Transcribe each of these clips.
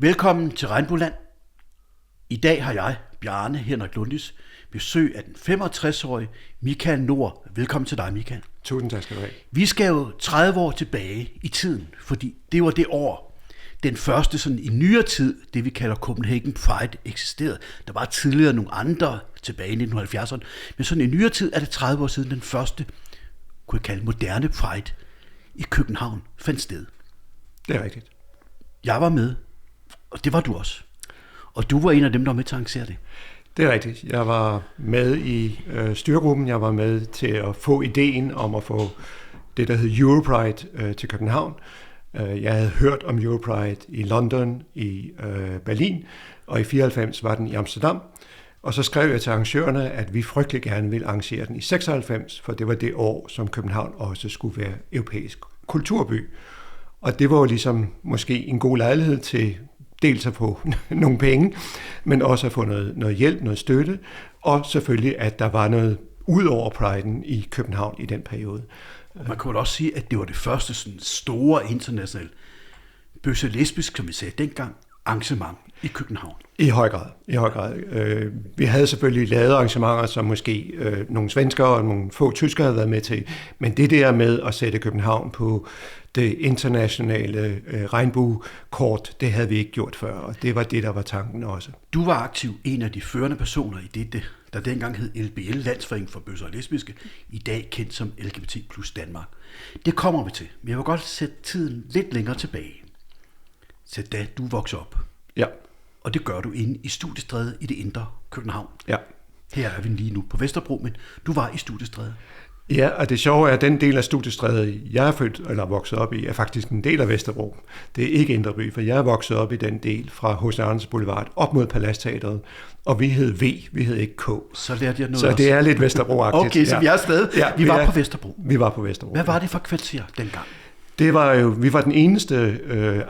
Velkommen til Regnbueland. I dag har jeg, Bjarne Henrik Lundis, besøg af den 65-årige Michael Nord. Velkommen til dig, Michael. Tusind tak skal du have. Vi skal jo 30 år tilbage i tiden, fordi det var det år, den første sådan i nyere tid, det vi kalder Copenhagen Pride, eksisterede. Der var tidligere nogle andre tilbage i 1970'erne, men sådan i nyere tid er det 30 år siden den første, kunne jeg kalde moderne Pride i København fandt sted. Det er rigtigt. Jeg var med, og det var du også. Og du var en af dem, der var med til at arrangere det. Det er rigtigt. Jeg var med i styregruppen. Jeg var med til at få ideen om at få det, der hed Europride til København. Jeg havde hørt om Europride i London, i Berlin, og i 94 var den i Amsterdam. Og så skrev jeg til arrangørerne, at vi frygtelig gerne ville arrangere den i 96, for det var det år, som København også skulle være europæisk kulturby. Og det var jo ligesom måske en god lejlighed til dels at få nogle penge, men også at få noget hjælp, noget støtte, og selvfølgelig, at der var noget ud over Pride'en i København i den periode. Man kunne også sige, at det var det første sådan store internationale bøsse-lesbisk, som vi sagde dengang, arrangement i København. I høj grad. Vi havde selvfølgelig lavet arrangementer, som måske nogle svenskere og nogle få tyskere havde været med til, men det der med at sætte København på det internationale regnbuekort, det havde vi ikke gjort før, og det var det, der var tanken også. Du var aktiv en af de førende personer i det, der dengang hed LBL, Landsforening for Bøsser og Lesbiske, i dag kendt som LGBT plus Danmark. Det kommer vi til, men jeg vil godt sætte tiden lidt længere tilbage, til da du voksede op. Ja. Og det gør du inde i Studiestræde i det indre København. Ja. Her er vi lige nu på Vesterbro, men du var i Studiestræde. Ja, og det sjove er, at den del af Studiestræde, jeg er født eller vokset op i, er faktisk en del af Vesterbro. Det er ikke Indre By, for jeg er vokset op i den del fra H.C. Andersens Boulevard op mod Paladsteatret, og vi hed V, vi hed ikke K. Så lærte jeg noget. Så det er lidt Vesterbro-agtigt. Okay, så vi er stadig. Ja, vi var på Vesterbro. Vi var på Vesterbro. Hvad var det for kvarter dengang? Det var jo, vi var den eneste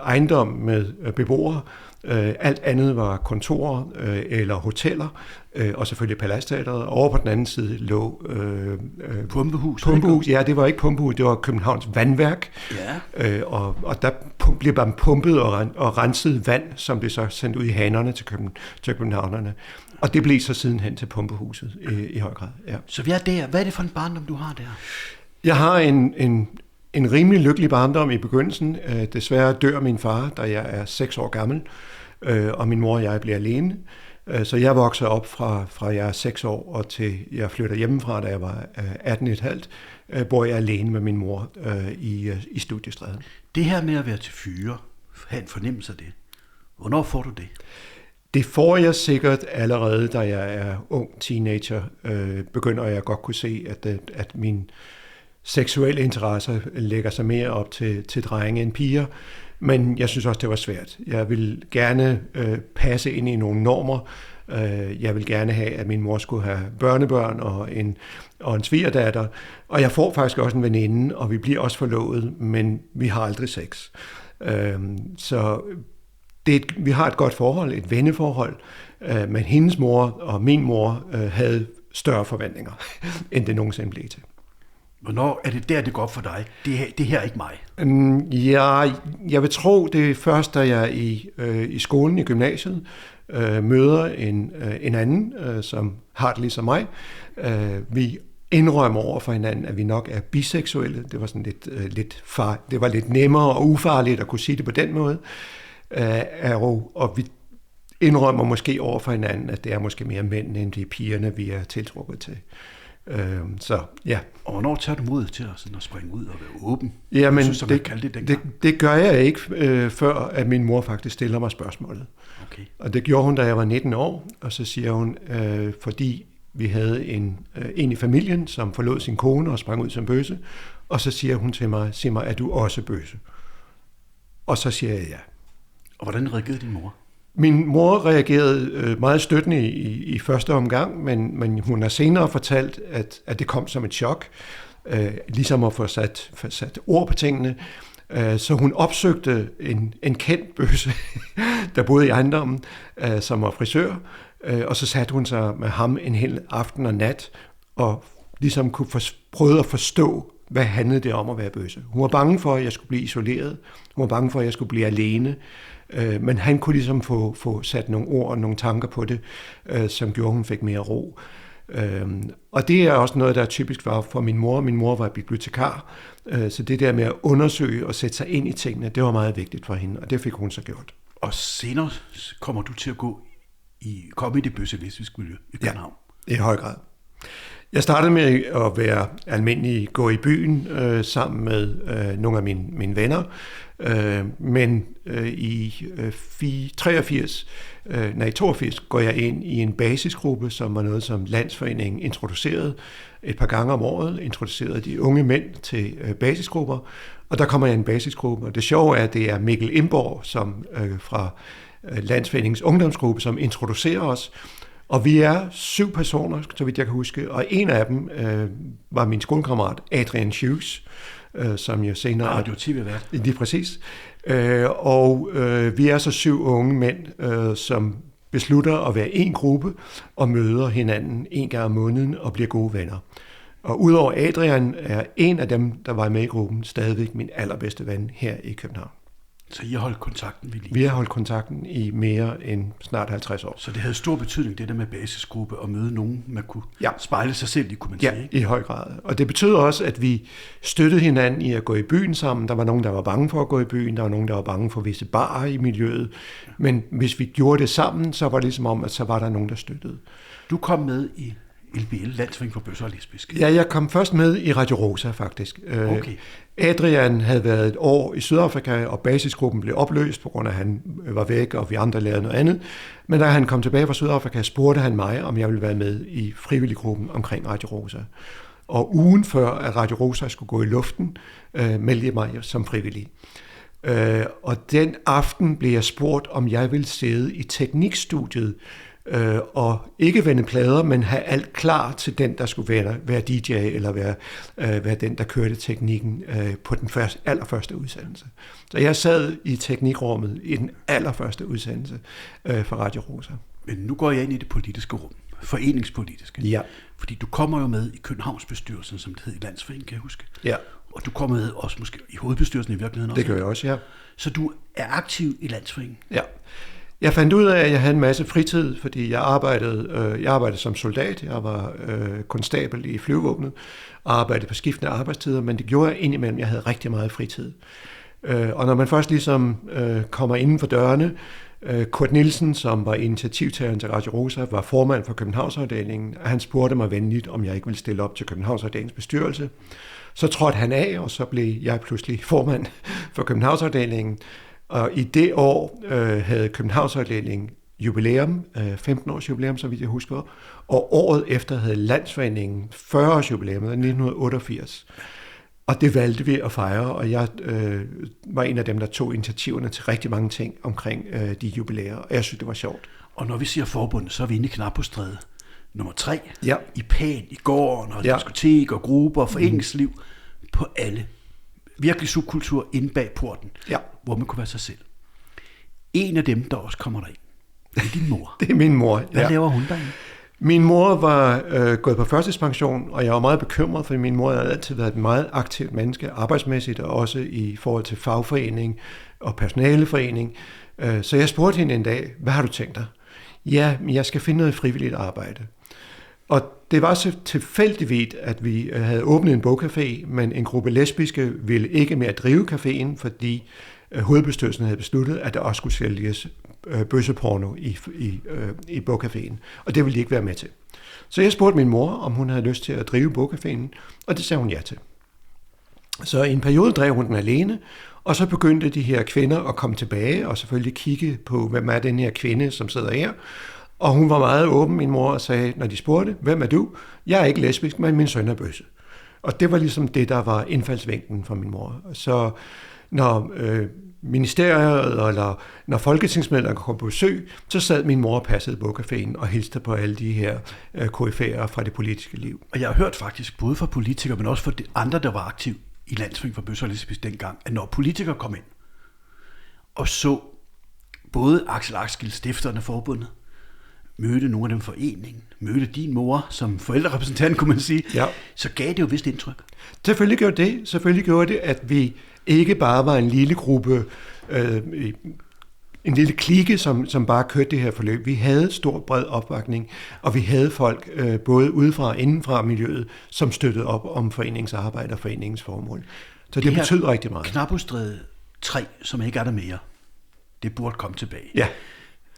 ejendom med beboere. Alt andet var kontorer eller hoteller, og selvfølgelig Paladsteatret. Over på den anden side lå Pumpehus. Ja, det var ikke Pumpehus, det var Københavns Vandværk. Ja. Og der blev man pumpet og renset vand, som blev så sendt ud i hanerne til københavnerne. Og det blev så sidenhen til Pumpehuset i høj grad. Ja. Så vi er der. Hvad er det for en barndom, du har der? Jeg har en rimelig lykkelig barndom i begyndelsen. Desværre dør min far, da jeg er 6 år gammel, og min mor og jeg bliver alene. Så jeg vokser op fra jeg er 6 år og til jeg flytter hjemmefra, da jeg var 18,5, bor jeg alene med min mor i Studiestræde. Det her med at være til fyre, have en fornemmelse af det, hvornår får du det? Det får jeg sikkert allerede, da jeg er ung teenager. Begynder jeg godt kunne se, at min seksuelle interesser lægger sig mere op til drenge end piger, men jeg synes også, det var svært. Jeg vil gerne passe ind i nogle normer. Jeg vil gerne have, at min mor skulle have børnebørn og en svigerdatter, og jeg får faktisk også en veninde, og vi bliver også forlovet, men vi har aldrig sex. Så vi har et godt forhold, et venneforhold, men hendes mor og min mor havde større forventninger, end det nogensinde blev til. Hvornår er det der, det går op for dig? Det her er ikke mig. Ja, jeg vil tro, det er først, da jeg i skolen i gymnasiet møder en anden, som har det ligesom mig. Vi indrømmer over for hinanden, at vi nok er biseksuelle. Det var sådan det var lidt nemmere og ufarligt at kunne sige det på den måde. Og vi indrømmer måske over for hinanden, at det er måske mere mænd, end det er pigerne, vi er tiltrukket til. Så ja. Og hvornår tager du mod til at springe ud og være åben? Jamen, det gør jeg ikke, før at min mor faktisk stiller mig spørgsmålet. Okay. Og det gjorde hun, da jeg var 19 år, og så siger hun, fordi vi havde en i familien, som forlod sin kone og sprang ud som bøsse, og så siger hun til mig, sig mig, er du også bøsse? Og så siger jeg ja. Og hvordan reagerede din mor? Min mor reagerede meget støttende i første omgang, men hun har senere fortalt, at det kom som et chok, ligesom at få sat ord på tingene. Så hun opsøgte en kendt bøsse, der boede i ejendommen, som var frisør, og så satte hun sig med ham en hel aften og nat, og ligesom prøvede at forstå, hvad handlede det om at være bøsse. Hun var bange for, at jeg skulle blive isoleret. Hun var bange for, at jeg skulle blive alene. Men han kunne ligesom få sat nogle ord og nogle tanker på det, som gjorde, at hun fik mere ro. Og det er også noget, der er typisk for min mor. Min mor var bibliotekar, så det der med at undersøge og sætte sig ind i tingene, det var meget vigtigt for hende, og det fik hun så gjort. Og senere kommer du til at komme i det bøsse-lesbiske miljø i København. Ja, i høj grad. Jeg startede med at være almindelig, gå i byen sammen med nogle af mine venner, men i 82 går jeg ind i en basisgruppe, som var noget, som Landsforeningen introducerede et par gange om året, introducerede de unge mænd til basisgrupper, og der kommer jeg i en basisgruppe, og det sjove er, at det er Mikkel Imborg, som fra Landsforeningens ungdomsgruppe, som introducerer os. Og vi er 7 personer, så vidt jeg kan huske, og en af dem var min skolekammerat Adrian Hughes, som jo senere... Radio TV-vært. Lige præcis. Og vi er så 7 unge mænd, som beslutter at være en gruppe og møder hinanden en gang om måneden og bliver gode venner. Og udover Adrian er en af dem, der var med i gruppen, stadigvæk min allerbedste ven her i København. Så I har holdt kontakten ved lige? Vi har holdt kontakten i mere end snart 50 år. Så det havde stor betydning, det der med basisgruppe, og møde nogen, man kunne spejle sig selv i, kunne man sige? Ja, i høj grad. Og det betød også, at vi støttede hinanden i at gå i byen sammen. Der var nogen, der var bange for at gå i byen. Der var nogen, der var bange for visse barer i miljøet. Men hvis vi gjorde det sammen, så var det ligesom om, at så var der nogen, der støttede. Du kom med i LBL, Landsforeningen for Bøsser og Lesbiske. Ja, jeg kom først med i Radio Rosa, faktisk. Okay. Adrian havde været et år i Sydafrika, og basisgruppen blev opløst, på grund af, at han var væk, og vi andre lavede noget andet. Men da han kom tilbage fra Sydafrika, spurgte han mig, om jeg ville være med i frivilliggruppen omkring Radio Rosa. Og ugen før, at Radio Rosa skulle gå i luften, meldte jeg mig som frivillig. Og den aften blev jeg spurgt, om jeg ville sidde i teknikstudiet, og ikke vende plader, men have alt klar til den, der skulle være DJ, eller være den, der kørte teknikken på den allerførste udsendelse. Så jeg sad i teknikrummet i den allerførste udsendelse for Radio Rosa. Men nu går jeg ind i det politiske rum, foreningspolitiske. Ja. Fordi du kommer jo med i Københavnsbestyrelsen, som det hed i Landsforeningen, kan jeg huske. Ja. Og du kommer med også måske i hovedbestyrelsen i virkeligheden også. Det gør jeg også, ja. Så du er aktiv i Landsforeningen? Ja. Jeg fandt ud af, at jeg havde en masse fritid, fordi jeg arbejdede som soldat. Jeg var konstabel i flyvevåbnet og arbejdede på skiftende arbejdstider, men det gjorde jeg indimellem. Jeg havde rigtig meget fritid. Og når man først ligesom kommer inden for dørene, Kurt Nielsen, som var initiativtageren til Radio Rosa, var formand for Københavnsafdelingen, og han spurgte mig venligt, om jeg ikke ville stille op til Københavnsafdelingens bestyrelse. Så trådte han af, og så blev jeg pludselig formand for Københavnsafdelingen. Og i det år havde Københavnsafdelingen jubilæum, 15 års jubilæum, så vidt jeg husker, og året efter havde Landsforeningen 40 års jubilæum, 1988. Og det valgte vi at fejre, og jeg var en af dem, der tog initiativerne til rigtig mange ting omkring de jubilæer, og jeg synes, det var sjovt. Og når vi siger forbundet, så er vi inde i Knappostræde nummer 3, ja. I Pan, i gården, og diskotek og grupper og foreningsliv på alle. Virkelig subkultur inde bag porten, hvor man kunne være sig selv. En af dem, der også kommer derind, det er din mor. Det er min mor, Hvad laver hun derinde? Min mor var gået på førtidspension, og jeg var meget bekymret, for min mor havde altid været et meget aktivt menneske, arbejdsmæssigt og også i forhold til fagforening og personaleforening. Så jeg spurgte hende en dag, hvad har du tænkt dig? Ja, jeg skal finde noget frivilligt arbejde. Og det var så tilfældigvis, at vi havde åbnet en bogcafé, men en gruppe lesbiske ville ikke mere drive caféen, fordi hovedbestyrelsen havde besluttet, at der også skulle sælges bøsseporno i bogcaféen. Og det ville de ikke være med til. Så jeg spurgte min mor, om hun havde lyst til at drive bogcaféen, og det sagde hun ja til. Så i en periode drev hun den alene, og så begyndte de her kvinder at komme tilbage og selvfølgelig kigge på, hvem er den her kvinde, som sidder her. Og hun var meget åben, min mor, og sagde, når de spurgte, hvem er du? Jeg er ikke lesbisk, men min søn er bøsse. Og det var ligesom det, der var indfaldsvinklen for min mor. Så når ministeriet eller når folketingsmedlemmer kom på besøg, så sad min mor og passede bogcaféen og hilste på alle de her koryfærer fra det politiske liv. Og jeg har hørt faktisk, både fra politikere, men også fra de andre, der var aktive i Landsforeningen for Bøsser og Lesbiske dengang, at når politikere kom ind og så både Axel Axel, stifteren af forbundet, mødte nogle af dem foreningen, mødte din mor som forældrerepræsentant, kunne man sige, så gav det jo vist indtryk. Selvfølgelig gjorde det, at vi ikke bare var en lille gruppe en lille klike, som bare kørte det her forløb. Vi havde stor, bred opbakning, og vi havde folk, både udefra og indenfra miljøet, som støttede op om foreningens arbejde og foreningens formål. Så det betød rigtig meget. Knaphusstræde 3, som ikke er der mere, det burde komme tilbage. Ja.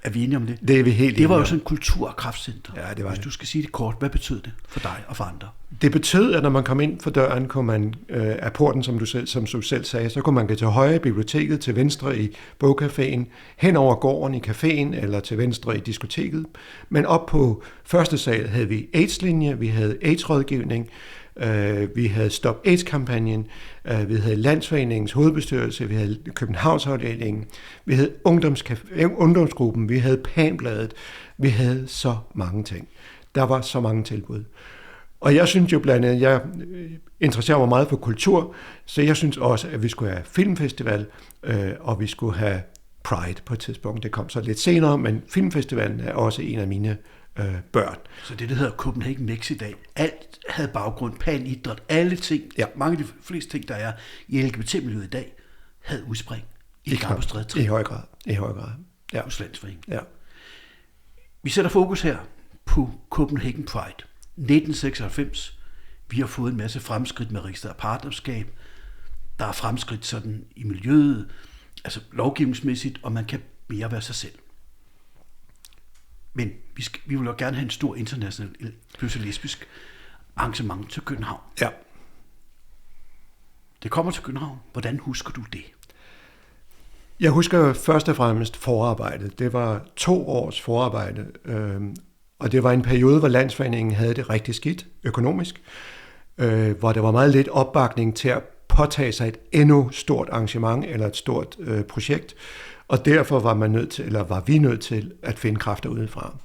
Er vi enige om det? Det er vi helt enige om. Det var jo sådan en kultur- og kraftcenter. Ja, det var Hvis du skal sige det kort, hvad betød det for dig og for andre? Det betød, at når man kom ind for døren, kunne man af porten, som du selv sagde, så kunne man gå til højre i biblioteket, til venstre i bogcaféen, hen over gården i caféen eller til venstre i diskoteket. Men op på første sal havde vi AIDS-linje, vi havde AIDS-rådgivning, vi havde Stop AIDS-kampagnen, vi havde Landsforeningens hovedbestyrelse, vi havde Københavnsafdelingen, vi havde ungdomsgruppen, vi havde Panbladet, vi havde så mange ting. Der var så mange tilbud. Og jeg synes jo blandt andet, jeg interesserer mig meget for kultur, så jeg synes også, at vi skulle have filmfestival, og vi skulle have Pride på et tidspunkt. Det kom så lidt senere, men filmfestivalen er også en af mine børn. Så det hedder Copenhagen Mix i dag. Alt havde baggrund, panidræt, alle ting, mange af de fleste ting, der er i LGBT-miljøet i dag, havde udspring i Knaphusstræde 3. I høj grad. Ja. Hos Landsforeningen. Ja. Vi sætter fokus her på Copenhagen Pride. 1996. Vi har fået en masse fremskridt med registreret partnerskab. Der er fremskridt sådan i miljøet, altså lovgivningsmæssigt, og man kan mere være sig selv. Men vi vil jo gerne have en stor international lesbisk arrangement til København. Ja. Det kommer til København. Hvordan husker du det? Jeg husker først og fremmest forarbejdet. Det var 2 års forarbejde, og det var en periode, hvor Landsforeningen havde det rigtig skidt økonomisk, hvor der var meget lidt opbakning til at påtage sig et endnu stort arrangement eller et stort projekt, og derfor var vi nødt til at finde kræfter udefra.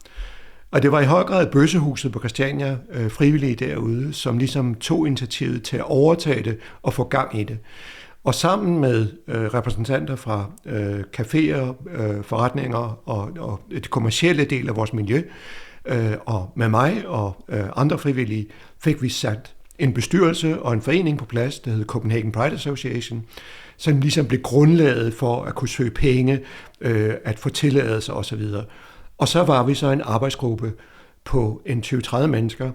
Og det var i høj grad Bøssehuset på Christiania, frivillige derude, som ligesom tog initiativet til at overtage det og få gang i det. Og sammen med repræsentanter fra caféer, forretninger og det kommercielle del af vores miljø, og med mig og andre frivillige, fik vi sat en bestyrelse og en forening på plads, der hed Copenhagen Pride Association, som ligesom blev grundlaget for at kunne søge penge, at få tilladelser osv. Og så var vi så en arbejdsgruppe på en 20-30 mennesker.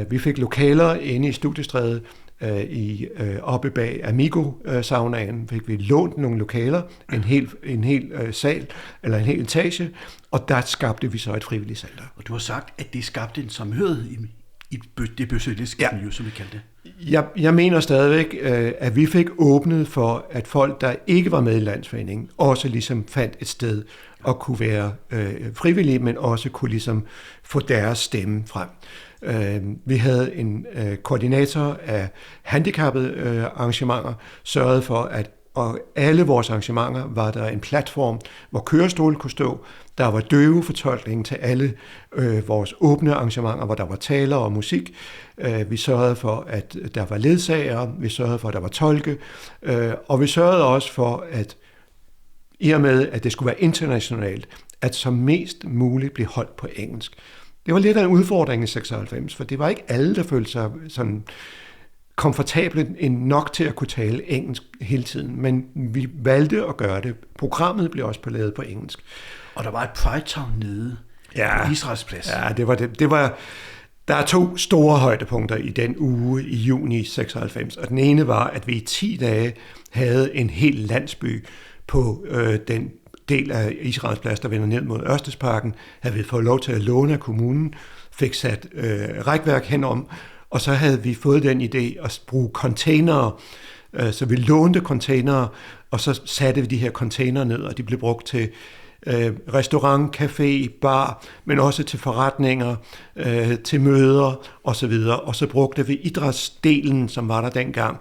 Vi fik lokaler inde i Studiestræde, oppe bag Amigo-saunaen fik vi lånt nogle lokaler, en hel sal, eller en hel etage, og der skabte vi så et frivilligt center. Og du har sagt, at det skabte en samhørighed i det bøssehusiske miljø, som vi kaldte det. Jeg mener stadigvæk, at vi fik åbnet for, at folk, der ikke var med i Landsforeningen, også ligesom fandt et sted og kunne være frivillige, men også kunne ligesom få deres stemme frem. Vi havde en koordinator af handicappede arrangementer, sørgede for, at og alle vores arrangementer var der en platform, hvor kørestol kunne stå. Der var døvefortolkning til alle vores åbne arrangementer, hvor der var taler og musik. Vi sørgede for, at der var ledsagere. Vi sørgede for, at der var tolke. Og vi sørgede også for, at i og med, at det skulle være internationalt, at som mest muligt blev holdt på engelsk. Det var lidt af en udfordring i 96, for det var ikke alle, der følte sig sådan komfortable nok til at kunne tale engelsk hele tiden, men vi valgte at gøre det. Programmet blev også lavet på engelsk. Og der var et Pride Town nede på Israels Plads. Ja, det var der er 2 store højdepunkter i den uge i juni 96, og den ene var, at vi i 10 dage havde en hel landsby på den del af Israels Plads, der vender ned mod Ørstedsparken, havde vi fået lov til at låne af kommunen, fik sat rækværk henom, og så havde vi fået den idé at bruge containere, så vi lånte containere, og så satte vi de her containere ned, og de blev brugt til restaurant, café, bar, men også til forretninger, til møder osv. Og så brugte vi idrætsdelen, som var der dengang,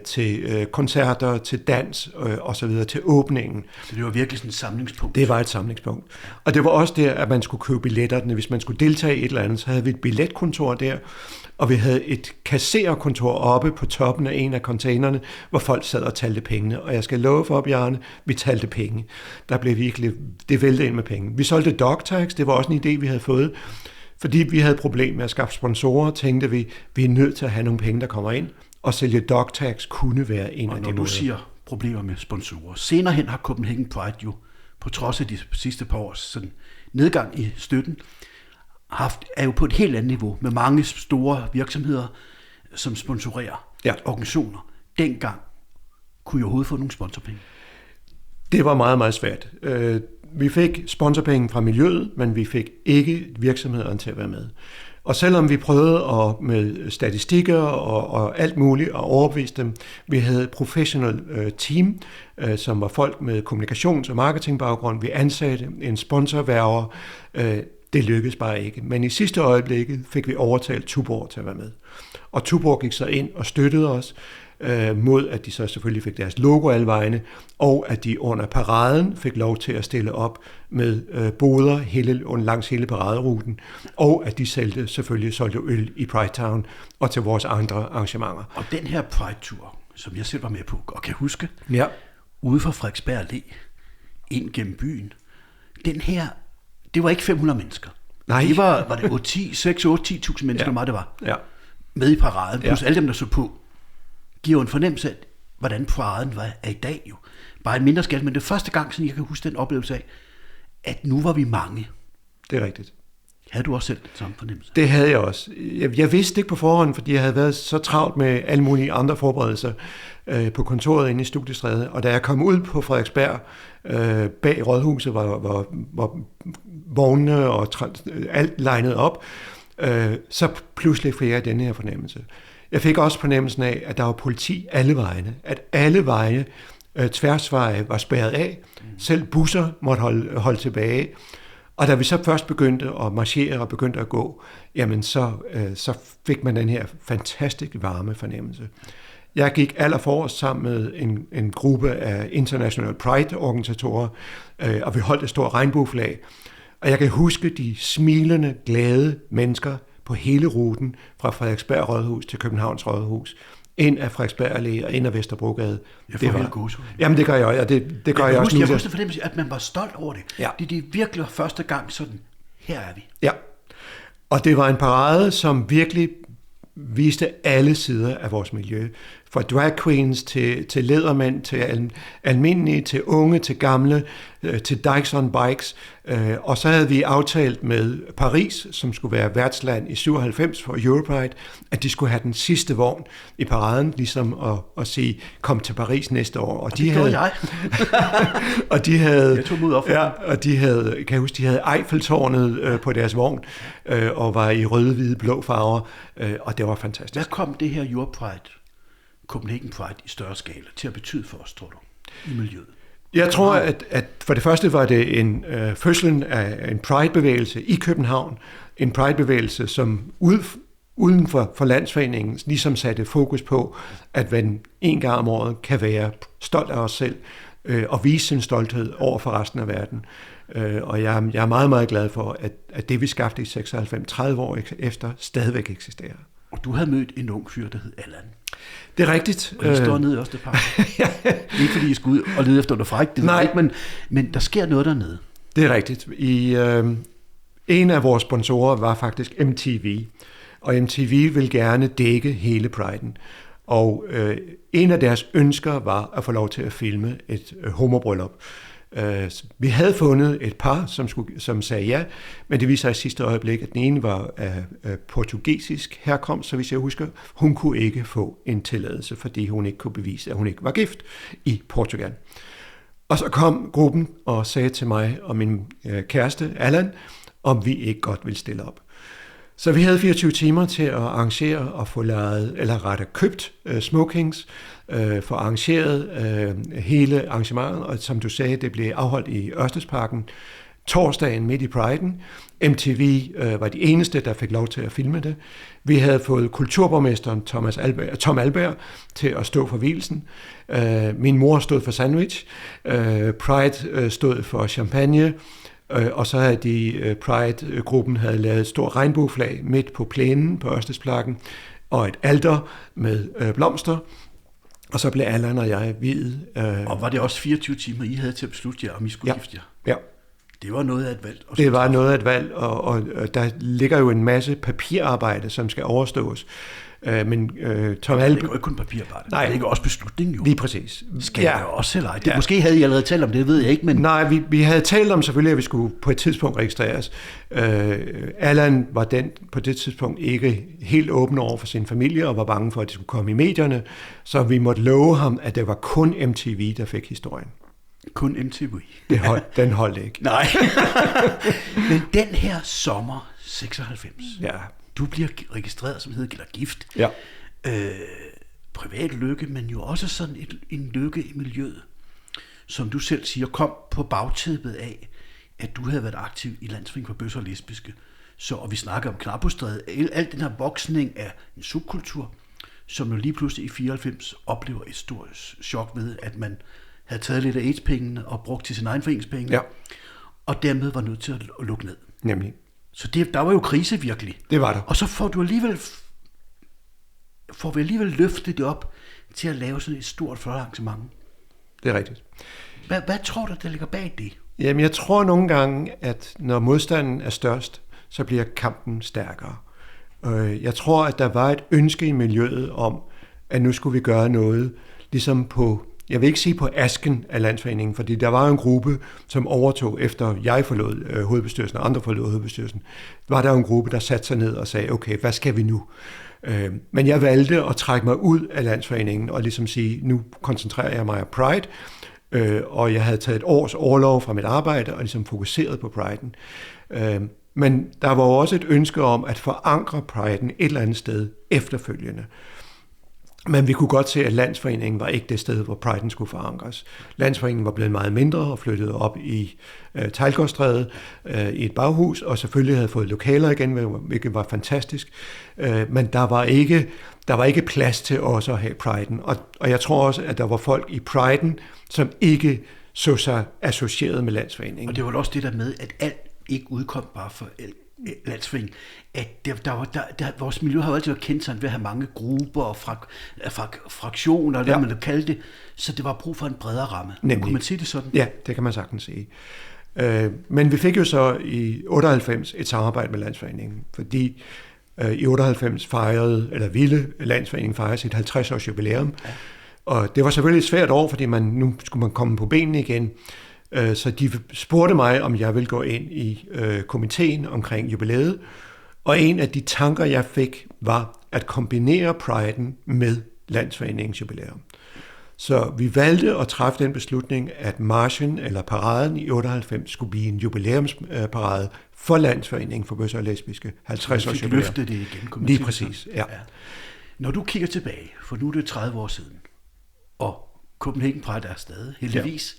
til koncerter, til dans osv., til åbningen. Så det var virkelig sådan et samlingspunkt? Det var et samlingspunkt. Og det var også der, at man skulle købe billetterne. Hvis man skulle deltage i et eller andet, så havde vi et billetkontor der, og vi havde et kassererkontor oppe på toppen af en af containerne, hvor folk sad og talte pengene. Og jeg skal love for, Bjarne, vi talte penge. Der blev virkelig, det væltede ind med penge. Vi solgte dogtags, det var også en idé, vi havde fået. Fordi vi havde et problem med at skaffe sponsorer, tænkte vi er nødt til at have nogle penge, der kommer ind. Og sælge dogtags kunne være en af de måder. Og når du siger problemer med sponsorer, senere hen har Copenhagen Pride jo på trods af de sidste par års sådan nedgang i støtten, er jo på et helt andet niveau, med mange store virksomheder, som sponsorerer organisationer. Dengang kunne I overhovedet få nogle sponsorpenge? Det var meget, meget svært. Vi fik sponsorpenge fra miljøet, men vi fik ikke virksomhederne til at være med. Og selvom vi prøvede med statistikker og alt muligt at overbevise dem, vi havde et professional team, som var folk med kommunikations- og marketingbaggrund. Vi ansatte en sponsorværger. Det lykkedes bare ikke. Men i sidste øjeblik fik vi overtalt Tuborg til at være med. Og Tuborg gik så ind og støttede os, mod at de så selvfølgelig fik deres logo alle vegne, og at de under paraden fik lov til at stille op med boder langs hele paraderuten, og at de selvfølgelig solgte øl i Pride Town og til vores andre arrangementer. Og den her Pride-tur, som jeg selv var med på, og kan huske, ja. Ude fra Frederiksberg Allé, ind gennem byen, den her, det var ikke 500 mennesker. Nej. Det var det 10.000 mennesker, meget det var, med i paraden, plus alle dem, der så på, giver en fornemmelse af, hvordan paraden er i dag jo. Bare en mindre skala, men det er første gang, siden jeg kan huske den oplevelse af, at nu var vi mange. Det er rigtigt. Havde du også selv den samme fornemmelse? Det havde jeg også. Jeg vidste ikke på forhånd, fordi jeg havde været så travlt med alle mulige andre forberedelser på kontoret inde i Studiestræde. Og da jeg kom ud på Frederiksberg, bag Rådhuset, hvor vognene og alt legnet op, så pludselig fik jeg denne her fornemmelse. Jeg fik også fornemmelsen af, at der var politi alle vegne, at alle veje, tværsveje var spærret af, selv busser måtte holde tilbage. Og da vi så først begyndte at marchere og begyndte at gå, jamen så fik man den her fantastisk varme fornemmelse. Jeg gik allerforrest sammen med en gruppe af International Pride-organisatorer, og vi holdt et stort regnbueflag. Og jeg kan huske de smilende, glade mennesker på hele ruten fra Frederiksberg Rådhus til Københavns Rådhus, ind af Frederiksberg Allé og ind af Vesterbro-gade. Jeg får helt gåsehud. Jamen det gør jeg, og det gør jeg også nu. Jeg husker fornemmelse, at man var stolt over det. Ja. Det virkelig var første gang sådan, her er vi. Ja, og det var en parade, som virkelig viste alle sider af vores miljø. Fra drag queens til lædermænd, til almindelige, til unge, til gamle, til Dykes on Bikes. Og så havde vi aftalt med Paris, som skulle være værtsland i 97 for Europride, at de skulle have den sidste vogn i paraden, ligesom at sige, kom til Paris næste år. Og det gjorde jeg. Og de havde, jeg tog mod op for og de havde, kan jeg huske, de havde Eiffeltårnet på deres vogn, og var i røde, hvide, blå farver, og det var fantastisk. Hvad kom det her Europride, Copenhagen Pride i større skala til at betyde for os, tror du, i miljøet? Jeg tror, at for det første var det en fødslen af en Pride-bevægelse i København. En Pride-bevægelse, som uden for landsforeningen ligesom satte fokus på, at man en gang om året kan være stolt af os selv og vise sin stolthed over for resten af verden. Og jeg er meget, meget glad for, at det vi skabte i 96, 30 år efter, stadigvæk eksisterer. Og du havde mødt en ung fyr, der hed Allan. Det er rigtigt. Og I står nede i Østerpark. Ikke fordi I skal ud og lede efter noget frækt, det er ikke, men der sker noget dernede. Det er rigtigt. En af vores sponsorer var faktisk MTV, og MTV vil gerne dække hele Pride'en. Og en af deres ønsker var at få lov til at filme et homobryllup. Vi havde fundet et par, som sagde ja, men det viste sig i sidste øjeblik, at den ene var af portugisisk herkomst, så hvis jeg husker, hun kunne ikke få en tilladelse, fordi hun ikke kunne bevise, at hun ikke var gift i Portugal. Og så kom gruppen og sagde til mig og min kæreste, Allan, om vi ikke godt ville stille op. Så vi havde 24 timer til at arrangere og få købt smokings, få arrangeret hele arrangementet, og som du sagde, det blev afholdt i Ørstedsparken torsdagen midt i Pride'en. MTV var de eneste, der fik lov til at filme det. Vi havde fået kulturborgmesteren Tom Alberg til at stå for vielsen. Min mor stod for sandwich. Pride stod for champagne. Og så havde Pride-gruppen havde lavet et stort regnbueflag midt på plænen på Ørstedsparken, og et alter med blomster. Og så blev Allan og jeg viet. Og var det også 24 timer, I havde til at beslutte jer, om I skulle gifte jer? Ja. Det var noget af et valg. Det var noget af et valg, og der ligger jo en masse papirarbejde, som skal overstås. Men Tom Albæk... Det er jo ikke kun papirarbejde. Nej. Det er også beslutningen jo. Lige præcis. Skal jeg også eller ej? Det måske havde I allerede talt om det, ved jeg ikke, men... Nej, vi havde talt om selvfølgelig, at vi skulle på et tidspunkt registreres. Allan var på det tidspunkt ikke helt åben over for sin familie, og var bange for, at det skulle komme i medierne, så vi måtte love ham, at det var kun MTV, der fik historien. Kun MTV. Den holdt ikke. Nej. Men den her sommer 96, du bliver registreret, som hedder gift. Ja. Privat lykke, men jo også sådan en lykke i miljøet, som du selv siger, kom på bagtæppet af, at du havde været aktiv i Landsforeningen for Bøsser og Lesbiske. Og vi snakker om Knappestræde, alt den her voksning af en subkultur, som jo lige pludselig i 94 oplever et stort chok ved, at man havde taget lidt af AIDS-pengene og brugt til sin egen foreningspenge, og dermed var nødt til at lukke ned. Nemlig. Så der var jo krise virkelig. Det var der. Og så får vi alligevel løftet det op til at lave sådan et stort flot arrangement. Det er rigtigt. Hvad tror du, der ligger bag det? Jamen, jeg tror nogle gange, at når modstanden er størst, så bliver kampen stærkere. Jeg tror, at der var et ønske i miljøet om, at nu skulle vi gøre noget, ligesom på, jeg vil ikke sige på asken af Landsforeningen, fordi der var en gruppe, som overtog, efter jeg forlod hovedbestyrelsen, og andre forlod hovedbestyrelsen, var der en gruppe, der satte sig ned og sagde, okay, hvad skal vi nu? Men jeg valgte at trække mig ud af Landsforeningen og ligesom sige, nu koncentrerer jeg mig på Pride, og jeg havde taget et års orlov fra mit arbejde og ligesom fokuseret på Priden. Men der var også et ønske om at forankre Priden et eller andet sted efterfølgende. Men vi kunne godt se, at Landsforeningen var ikke det sted, hvor Priden skulle forankres. Landsforeningen var blevet meget mindre og flyttede op i Teglgårdstræde i et baghus, og selvfølgelig havde fået lokaler igen, hvilket var fantastisk. Men der var ikke plads til også at have Priden. Og jeg tror også, at der var folk i Priden, som ikke så sig associeret med Landsforeningen. Og det var også det der med, at alt ikke udkom bare for Landsforeningen, at vores miljø har jo altid været kendt ved at have mange grupper og fraktioner, eller hvad man vil kalde det, så det var brug for en bredere ramme. Nemlig. Kunne man sige det sådan? Ja, det kan man sagtens sige. Men vi fik jo så i 98 et samarbejde med Landsforeningen, fordi i 98 ville Landsforeningen fejre sit 50-års jubilæum, og det var selvfølgelig et svært år, fordi nu skulle man komme på benene igen. Så de spurgte mig, om jeg ville gå ind i komiteen omkring jubilæet, og en af de tanker, jeg fik, var at kombinere Priden med Landsforeningens jubilæum. Så vi valgte at træffe den beslutning, at marchen eller paraden i 98 skulle blive en jubilæumsparade for Landsforeningen for Bøsser og Lesbiske 50 års jubilæum. Løfte det igen. Lige præcis, ja. Når du kigger tilbage, for nu er det 30 år siden, og Copenhagen Pride er stadig, heldigvis,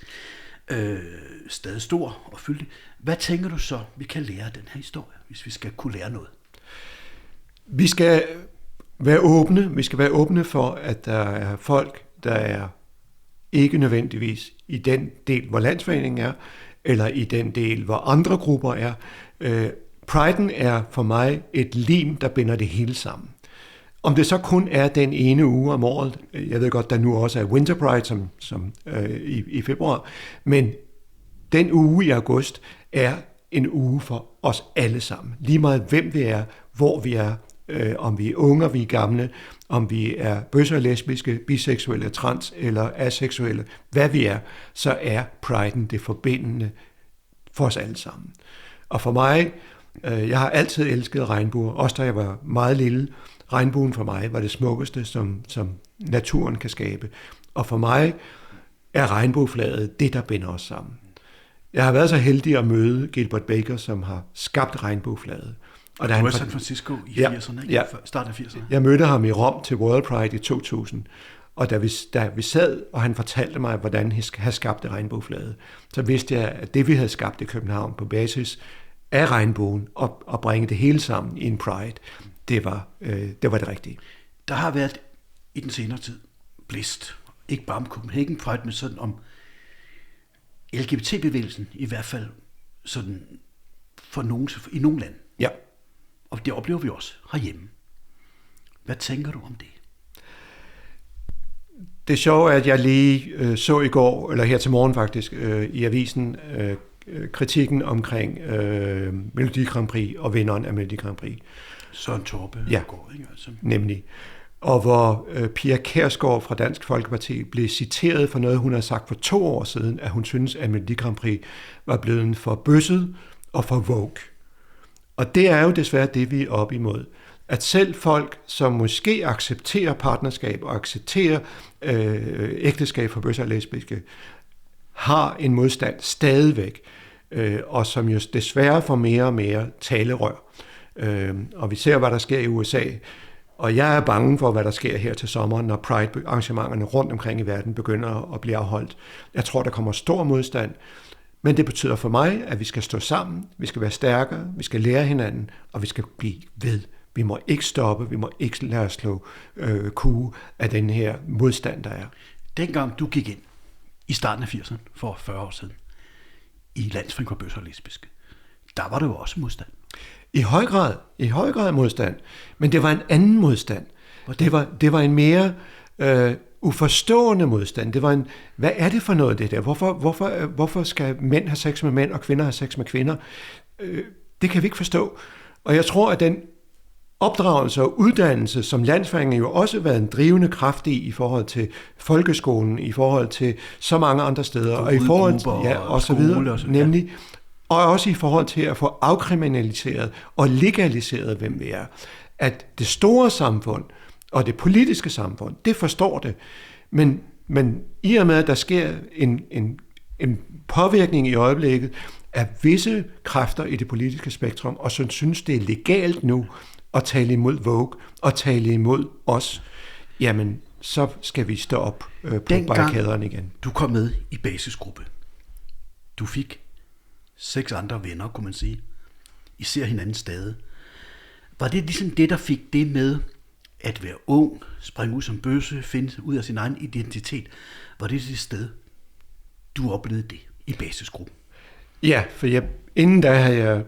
stadig stor og fyldig. Hvad tænker du så, vi kan lære af den her historie, hvis vi skal kunne lære noget? Vi skal være åbne. Vi skal være åbne for, at der er folk, der er ikke nødvendigvis i den del, hvor Landsforeningen er, eller i den del, hvor andre grupper er. Priden er for mig et lim, der binder det hele sammen. Om det så kun er den ene uge om året, jeg ved godt, der nu også er Winter Pride i februar, men den uge i august er en uge for os alle sammen. Lige meget hvem vi er, hvor vi er, om vi er unge, vi er gamle, om vi er bøsser, lesbiske, biseksuelle, trans eller aseksuelle, hvad vi er, så er Priden det forbindende for os alle sammen. Og for mig, jeg har altid elsket regnbuer, også da jeg var meget lille. Regnbuen for mig var det smukkeste, som naturen kan skabe. Og for mig er regnbueflaget det, der binder os sammen. Jeg har været så heldig at møde Gilbert Baker, som har skabt regnbueflaget. Og du var i San Francisco i 80'erne, ikke? Start af 80'erne. Jeg mødte ham i Rom til World Pride i 2000. Og da vi sad, og han fortalte mig, hvordan han havde skabt det regnbueflaget, så vidste jeg, at det vi havde skabt i København på basis af regnbuen, og bringe det hele sammen i en Pride, det var det rigtige. Der har været i den senere tid blæst, ikke bare om Copenhagen Pride, men sådan om LGBT-bevægelsen, i hvert fald sådan for nogen, i nogle lande. Ja. Og det oplever vi også herhjemme. Hvad tænker du om det? Det sjove er, at jeg lige så i går, eller her til morgen faktisk, i avisen, kritikken omkring Melodi Grand Prix og vinderen af Melodi Grand Prix. Søren Torpe. Ja, ikke? Altså. Nemlig. Og hvor Pia Kjærsgaard fra Dansk Folkeparti blev citeret for noget, hun har sagt for 2 år siden, at hun synes, at Melodi Grand Prix var blevet for bøsset og for woke. Og det er jo desværre det, vi er op imod. At selv folk, som måske accepterer partnerskab og accepterer ægteskab for bøsser og lesbiske, har en modstand stadigvæk, og som jo desværre får mere og mere talerør. Og vi ser, hvad der sker i USA, og jeg er bange for, hvad der sker her til sommer, når Pride-arrangementerne rundt omkring i verden begynder at blive afholdt. Jeg tror, der kommer stor modstand, men det betyder for mig, at vi skal stå sammen, vi skal være stærkere, vi skal lære hinanden, og vi skal blive ved. Vi må ikke stoppe, vi må ikke lade os slå kue af den her modstand, der er. Dengang du gik ind i starten af 80'erne, for 40 år siden, i Landsforeningen for bøsser og lesbiske, der var der jo også modstand. I høj grad modstand, men det var en anden modstand. Det var en mere uforstående modstand. Det var en, hvad er det for noget, det der? Hvorfor skal mænd have sex med mænd, og kvinder have sex med kvinder? Det kan vi ikke forstå. Og jeg tror, at den opdragelse og uddannelse, som Landsforeningen jo også har været en drivende kraft i forhold til folkeskolen, i forhold til så mange andre steder, og i forhold til, og så videre, nemlig, og også i forhold til at få afkriminaliseret og legaliseret, hvem vi er. At det store samfund og det politiske samfund, det forstår det, men i og med, at der sker en påvirkning i øjeblikket af visse kræfter i det politiske spektrum, og som synes, det er legalt nu at tale imod Vogue og tale imod os, jamen, så skal vi stå op på barrikaderne igen. Du kom med i basisgruppe. Du fik 6 andre venner, kunne man sige. I ser hinanden stadig. Var det ligesom det, der fik det med at være ung, springe ud som bøsse, finde ud af sin egen identitet? Var det sted, du oplevede det i basisgruppen? Ja, for inden da havde jeg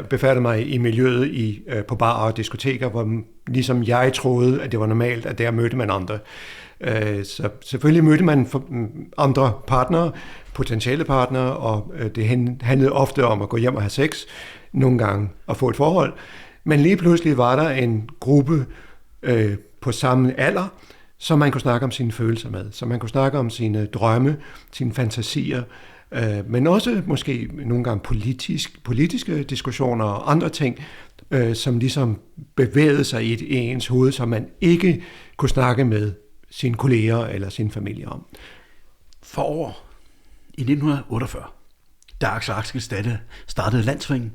befærdet mig i miljøet på barer og diskoteker, hvor ligesom jeg troede, at det var normalt, at der mødte man andre. Så selvfølgelig mødte man andre partnere, potentielle partnere, og det handlede ofte om at gå hjem og have sex, nogle gange at få et forhold. Men lige pludselig var der en gruppe på samme alder, som man kunne snakke om sine følelser med, som man kunne snakke om sine drømme, sine fantasier, men også måske nogle gange politiske diskussioner og andre ting, som ligesom bevægede sig i ens hoved, som man ikke kunne snakke med sine kolleger eller sin familie om. For år i 1948, da Axel Axel startede Landsforeningen,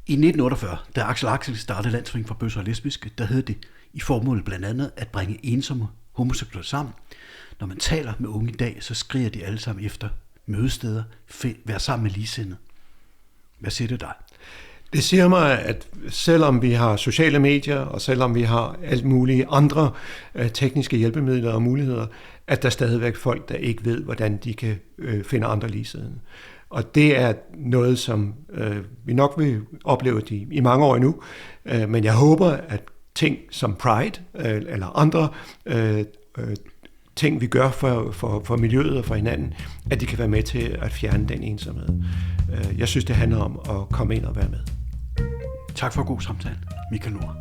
i 1948, da Axel Axel startede Landsforeningen for bøsser og lesbiske, der hed det i formålet blandt andet at bringe ensomme homoseksuelle sammen. Når man taler med unge i dag, så skriger de alle sammen efter mødesteder, være sammen med ligesindede. Hvad siger det dig? Det siger mig, at selvom vi har sociale medier, og selvom vi har alt mulige andre tekniske hjælpemidler og muligheder, at der stadigvæk folk, der ikke ved, hvordan de kan finde andre ligesindede. Og det er noget, som vi nok vil opleve i mange år endnu, men jeg håber, at ting som Pride eller andre ting, vi gør for miljøet og for hinanden, at de kan være med til at fjerne den ensomhed. Jeg synes, det handler om at komme ind og være med. Tak for god samtale, Michael Nord.